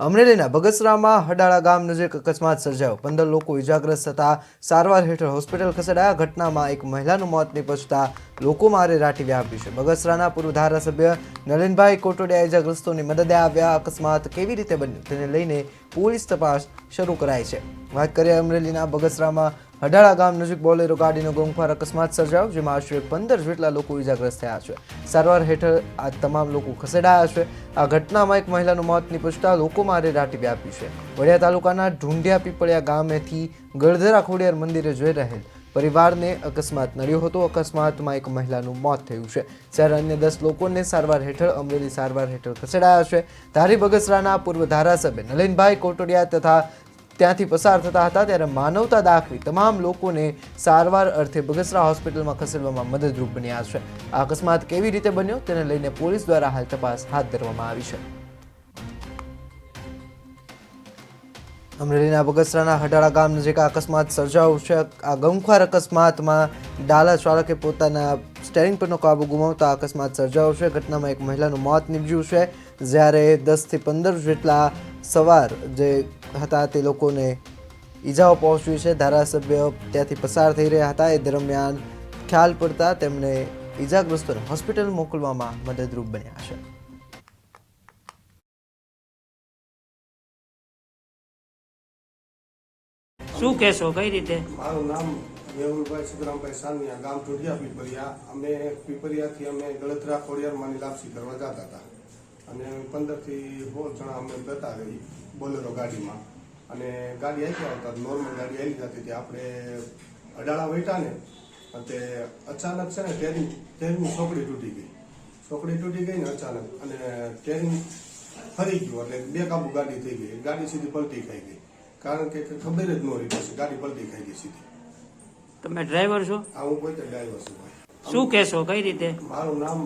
અમરેલીના બગસરામાં હડાળા ગામ નજીક અકસ્માત સર્જાયો. 15 લોકો ઇજાગ્રસ્ત થતા સારવાર હેઠળ હોસ્પિટલ ખસેડાયા. ઘટનામાં એક મહિલાનું મોત નીપજતા લોકોમાં અરેરાટી વ્યાપી છે. બગસરાના પૂર્વ ધારાસભ્ય નલિનભાઈ કોટડિયા ઇજાગ્રસ્તોની મદદે આવ્યા. અકસ્માત કેવી રીતે બન્યો તેને લઈને પોલીસ તપાસ શરૂ કરાઈ છે. વાત કરીએ અમરેલીના બગસરામાં હડાળા ગામ નજીક બોલેરો ગાડીનો ગમખ્વાર અકસ્માત સર્જાયો, જેમાં આશરે 15 જેટલા લોકો ઇજાગ્રસ્ત થયા છે. સારવાર હેઠળ આ તમામ લોકો ખસેડાયા છે. આ ઘટનામાં એક મહિલાનું મોત નીપજતા લોકોમાં અરેરાટી વ્યાપી છે. વડિયા તાલુકાના ઢુંઢિયા પીપળિયા ગામેથી ગળધરા ખોડિયાર મંદિરે જઈ રહેલ પરિવારને અકસ્માત નડ્યો હતો. અકસ્માતમાં એક મહિલાનું મોત થયું છે, જ્યારે અન્ય 10 લોકોને સારવાર હેઠળ અમરેલી સારવાર હેઠળ ખસેડાયા છે. ધારી બગસરાના પૂર્વ ધારાસભ્ય નલિનભાઈ કોટડિયા તથા ત્યાંથી પસાર થતા હતા ત્યારે માનવતા દાખવી તમામ લોકોને સારવાર અર્થે બગસરા હોસ્પિટલમાં ખસેડવામાં મદદરૂપ બન્યા છે. આ અકસ્માત કેવી રીતે બન્યો તેને લઈને પોલીસ દ્વારા હાલ તપાસ હાથ ધરવામાં આવી છે. અમરેલીના બગસરાના હડાળા ગામ નજીક અકસ્માત સર્જાયો છે. આ ગમખ્વાર અકસ્માતમાં ડાલા ચાલકે પોતાના સ્ટેરિંગ પરનો કાબુ ગુમાવતા અકસ્માત સર્જાયો છે. ઘટનામાં એક મહિલાનું મોત નીપજ્યું છે, જ્યારે 10 થી 15 જેટલા સવાર જે હતા તે લોકોને ઈજાઓ પહોંચી છે. ધારાસભ્ય ત્યાંથી પસાર થઈ રહ્યા હતા. એ દરમિયાન ખ્યાલ પડતા તેમને ઈજાગ્રસ્તોને હોસ્પિટલ મોકલવામાં મદદરૂપ બન્યા છે. શું કહેશો, કઈ રીતે? મારું નામ મેહુલભાઈ સુખરામભાઈ સાનિયા, ગામ ઢુંઢિયા પીપરિયા. અમે પીપરિયાથી અમે ગળધરા ખોડિયારમાંની લાપસી કરવા જતા હતા અને 15 થી 16 જણા અમે જતા રહી બોલેરો ગાડીમાં. અને ગાડી આવી આવતા નોર્મલ ગાડી આવી જતી હતી. આપણે અડાળા વૈટા ને તે અચાનક છે ને ટેરની ચોકડી તૂટી ગઈ. ચોકડી તૂટી ગઈ ને અચાનક, અને ટેરિંગ ફરી ગયું એટલે બેકાબુ ગાડી થઈ ગઈ. ગાડી સીધી પલટી ખાઈ ગઈ, કારણ કે ખબર જ ન રહી પછી ગાડી પલટી ખાઈ ગઈ સીધી. તમે ડ્રાઈવર છો? આ હું પોતે ડ્રાઈવર છું. શું કહેશો, કઈ રીતે? મારું નામ